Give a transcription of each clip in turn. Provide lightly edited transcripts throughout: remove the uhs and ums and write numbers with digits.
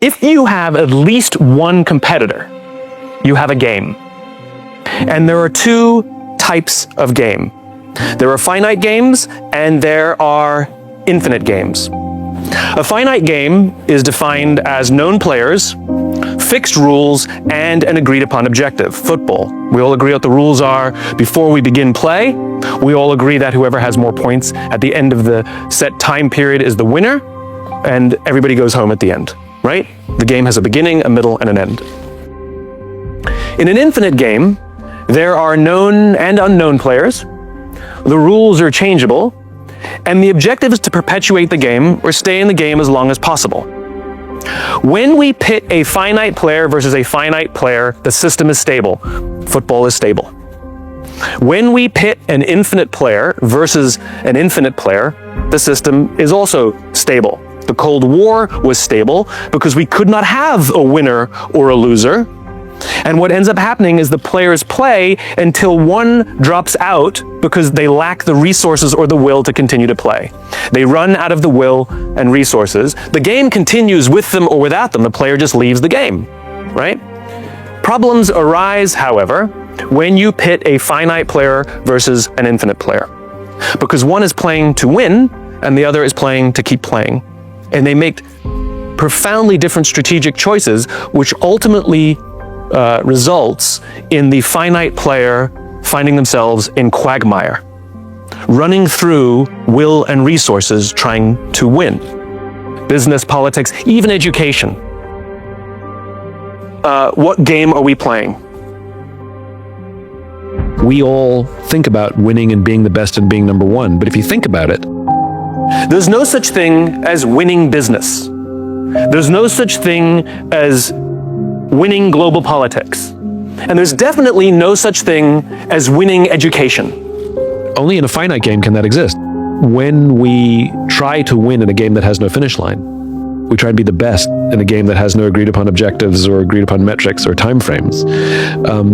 If you have at least one competitor, you have a game. And there are two types of game. There are finite games and there are infinite games. A finite game is defined as known players, fixed rules, and an agreed upon objective. Football. We all agree what the rules are before we begin play. We all agree that whoever has more points at the end of the set time period is the winner, and everybody goes home at the end, right? The game has a beginning, a middle, and an end. In an infinite game, there are known and unknown players. The rules are changeable, and the objective is to perpetuate the game or stay in the game as long as possible. When we pit a finite player versus a finite player, the system is stable. Football is stable. When we pit an infinite player versus an infinite player, the system is also stable. The Cold War was stable because we could not have a winner or a loser. And what ends up happening is the players play until one drops out because they lack the resources or the will to continue to play. They run out of the will and resources. The game continues with them or without them. The player just leaves the game, right? Problems arise, however, when you pit a finite player versus an infinite player. Because one is playing to win and the other is playing to keep playing. And they make profoundly different strategic choices, which ultimately results in the finite player finding themselves in quagmire, running through will and resources trying to win. Business, politics, even education. What game are we playing? We all think about winning and being the best and being number one, but if you think about it, there's no such thing as winning business. There's no such thing as winning global politics. And there's definitely no such thing as winning education. only in a finite game can that exist. When we try to win in a game that has no finish line, we try to be the best in a game that has no agreed upon objectives or agreed upon metrics or timeframes.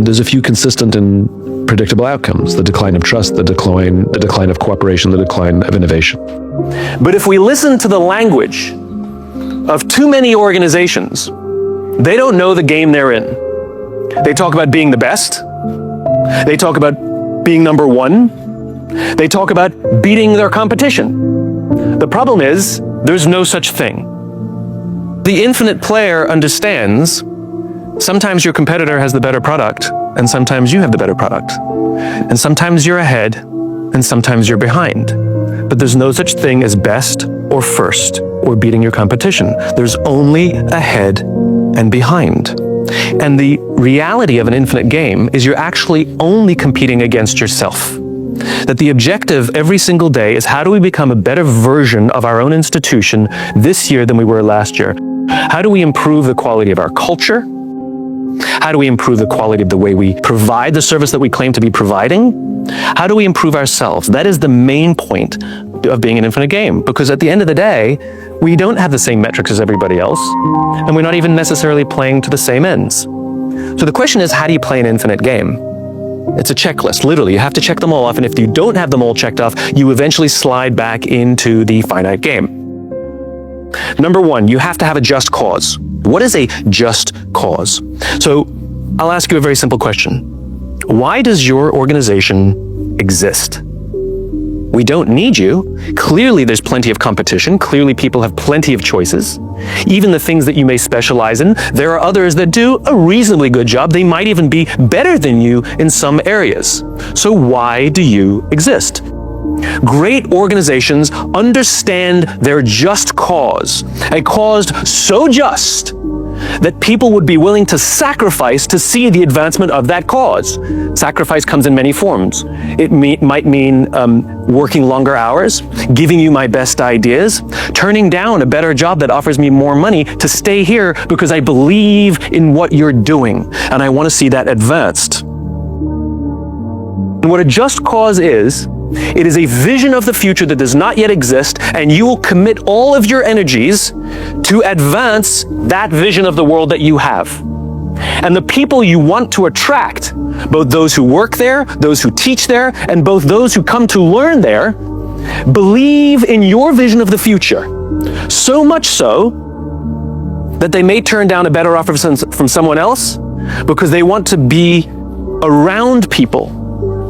There's a few consistent and predictable outcomes: the decline of trust, the decline of cooperation, the decline of innovation. But if we listen to the language of too many organizations, they don't know the game they're in. They talk about being the best. They talk about being number one. They talk about beating their competition. The problem is, there's no such thing. The infinite player understands sometimes your competitor has the better product, and sometimes you have the better product. And sometimes you're ahead, and sometimes you're behind. But there's no such thing as best or first or beating your competition. There's only ahead and behind. And the reality of an infinite game is you're actually only competing against yourself. That the objective every single day is, how do we become a better version of our own institution this year than we were last year? How do we improve the quality of our culture? How do we improve the quality of the way we provide the service that we claim to be providing? How do we improve ourselves? That is the main point of being an infinite game, because at the end of the day, we don't have the same metrics as everybody else, and we're not even necessarily playing to the same ends. So the question is, how do you play an infinite game? It's a checklist. Literally, you have to check them all off, and if you don't have them all checked off, you eventually slide back into the finite game. Number one, you have to have a just cause. What is a just cause? So I'll ask you a very simple question. Why does your organization exist? We don't need you. Clearly, there's plenty of competition. Clearly, people have plenty of choices. Even the things that you may specialize in, there are others that do a reasonably good job. They might even be better than you in some areas. So why do you exist? Great organizations understand their just cause, a cause so just that people would be willing to sacrifice to see the advancement of that cause. Sacrifice comes in many forms. It might mean working longer hours, giving you my best ideas, turning down a better job that offers me more money to stay here because I believe in what you're doing and I want to see that advanced. And what a just cause is, it is a vision of the future that does not yet exist, and you will commit all of your energies to advance that vision of the world that you have. And the people you want to attract, both those who work there, those who teach there, and both those who come to learn there, believe in your vision of the future. So much so that they may turn down a better offer from someone else because they want to be around people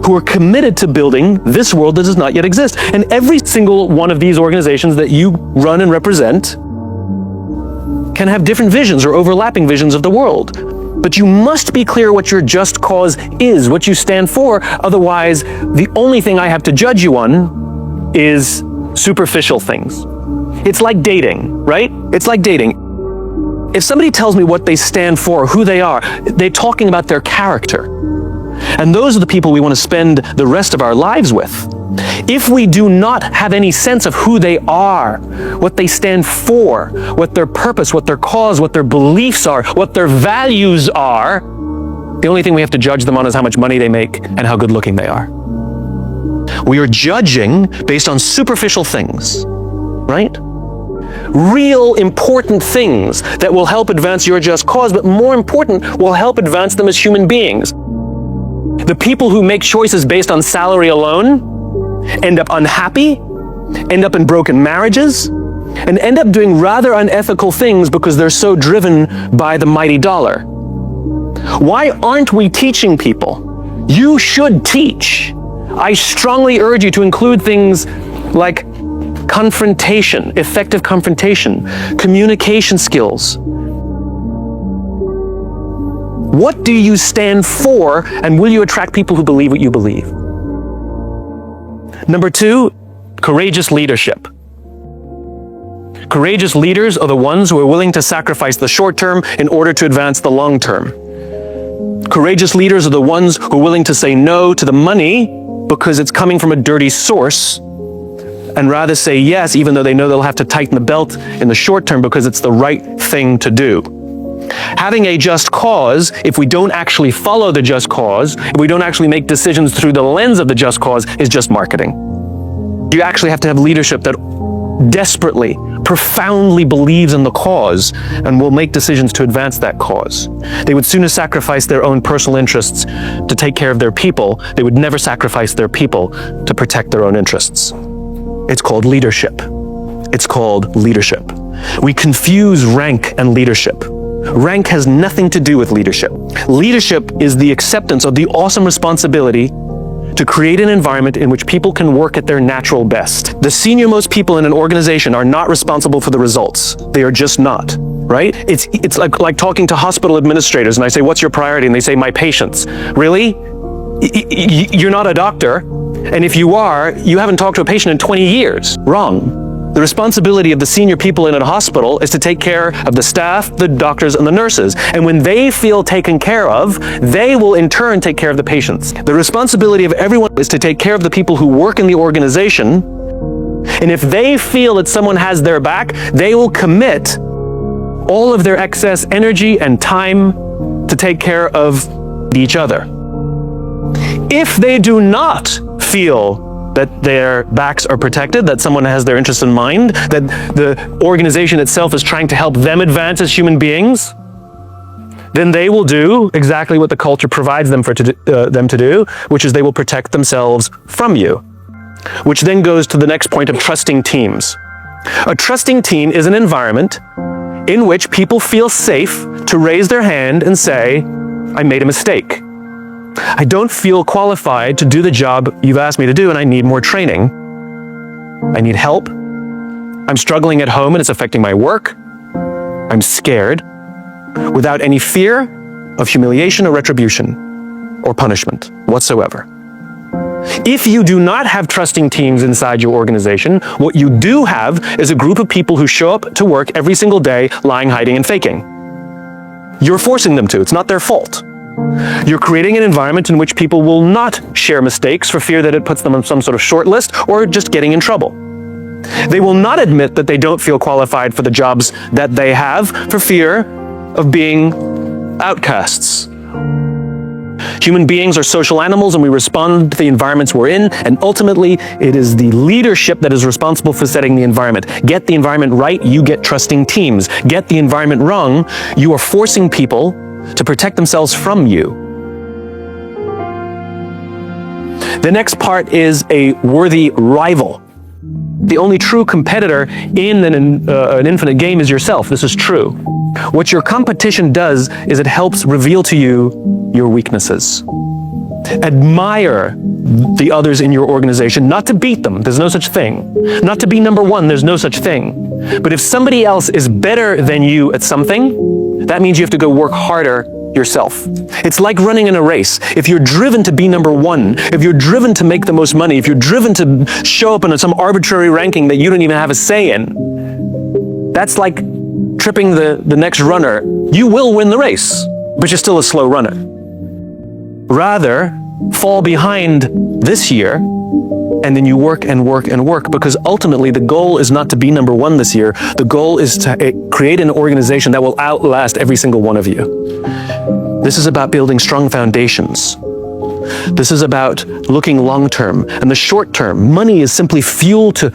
who are committed to building this world that does not yet exist. And every single one of these organizations that you run and represent can have different visions or overlapping visions of the world. But you must be clear what your just cause is, what you stand for. Otherwise, the only thing I have to judge you on is superficial things. It's like dating, right? It's like dating. If somebody tells me what they stand for, who they are, they're talking about their character. And those are the people we want to spend the rest of our lives with. If we do not have any sense of who they are, what they stand for, what their purpose, what their cause, what their beliefs are, what their values are, the only thing we have to judge them on is how much money they make and how good looking they are. We are judging based on superficial things, right? Real important things that will help advance your just cause, but more important, will help advance them as human beings. The people who make choices based on salary alone end up unhappy, end up in broken marriages, and end up doing rather unethical things because they're so driven by the mighty dollar. Why aren't we teaching people? You should teach. I strongly urge you to include things like confrontation, effective confrontation, communication skills. What do you stand for, and will you attract people who believe what you believe? Number 2, courageous leadership. Courageous leaders are the ones who are willing to sacrifice the short term in order to advance the long term. Courageous leaders are the ones who are willing to say no to the money because it's coming from a dirty source, and rather say yes, even though they know they'll have to tighten the belt in the short term because it's the right thing to do. Having a just cause, if we don't actually follow the just cause, if we don't actually make decisions through the lens of the just cause, is just marketing. You actually have to have leadership that desperately, profoundly believes in the cause and will make decisions to advance that cause. They would sooner sacrifice their own personal interests to take care of their people. They would never sacrifice their people to protect their own interests. It's called leadership. It's called leadership. We confuse rank and leadership. Rank has nothing to do with leadership. Leadership is the acceptance of the awesome responsibility to create an environment in which people can work at their natural best. The senior-most people in an organization are not responsible for the results. They are just not, right? It's like talking to hospital administrators, and I say, what's your priority? And they say, my patients. Really? You're not a doctor, and if you are, you haven't talked to a patient in 20 years. Wrong. The responsibility of the senior people in a hospital is to take care of the staff, the doctors, and the nurses. And when they feel taken care of, they will in turn take care of the patients. The responsibility of everyone is to take care of the people who work in the organization. And if they feel that someone has their back, they will commit all of their excess energy and time to take care of each other. If they do not feel that their backs are protected, that someone has their interests in mind, that the organization itself is trying to help them advance as human beings, then they will do exactly what the culture provides them to do, which is they will protect themselves from you. Which then goes to the next point of trusting teams. A trusting team is an environment in which people feel safe to raise their hand and say, I made a mistake. I don't feel qualified to do the job you've asked me to do, and I need more training. I need help. I'm struggling at home and it's affecting my work. I'm scared, without any fear of humiliation or retribution or punishment whatsoever. If you do not have trusting teams inside your organization, what you do have is a group of people who show up to work every single day lying, hiding, and faking. You're forcing them to. It's not their fault. You're creating an environment in which people will not share mistakes for fear that it puts them on some sort of short list or just getting in trouble. They will not admit that they don't feel qualified for the jobs that they have for fear of being outcasts. Human beings are social animals, and we respond to the environments we're in, and ultimately it is the leadership that is responsible for setting the environment. Get the environment right, you get trusting teams. Get the environment wrong, you are forcing people to protect themselves from you. The next part is a worthy rival. The only true competitor in an infinite game is yourself. This is true. What your competition does is it helps reveal to you your weaknesses. Admire the others in your organization, not to beat them, there's no such thing. Not to be number one, there's no such thing. But if somebody else is better than you at something, that means you have to go work harder yourself. It's like running in a race. If you're driven to be number one, if you're driven to make the most money, if you're driven to show up in some arbitrary ranking that you don't even have a say in, that's like tripping the next runner. You will win the race, but you're still a slow runner. Rather, fall behind this year, and then you work and work and work, because ultimately the goal is not to be number one this year. The goal is to create an organization that will outlast every single one of you. This is about building strong foundations. This is about looking long term. And the short term, money is simply fuel to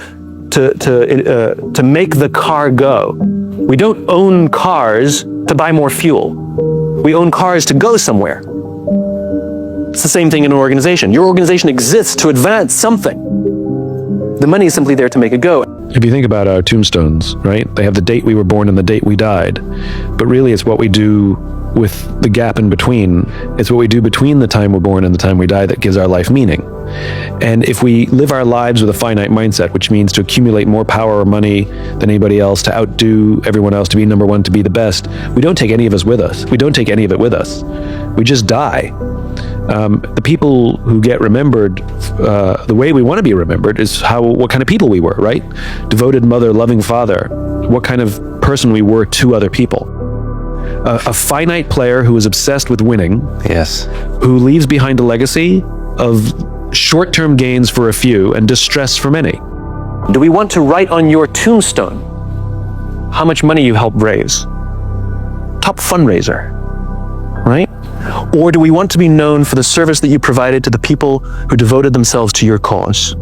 make the car go. We don't own cars to buy more fuel. We own cars to go somewhere. It's the same thing in an organization. Your organization exists to advance something. The money is simply there to make it go. If you think about our tombstones, right? They have the date we were born and the date we died. But really it's what we do with the gap in between. It's what we do between the time we're born and the time we die that gives our life meaning. And if we live our lives with a finite mindset, which means to accumulate more power or money than anybody else, to outdo everyone else, to be number one, to be the best, we don't take any of us with us. We don't take any of it with us. We just die. The people who get remembered, the way we want to be remembered is what kind of people we were, right? Devoted mother, loving father, what kind of person we were to other people. A finite player who is obsessed with winning, Yes. who leaves behind a legacy of short-term gains for a few and distress for many. Do we want to write on your tombstone how much money you helped raise? Top fundraiser, right? Or do we want to be known for the service that you provided to the people who devoted themselves to your cause?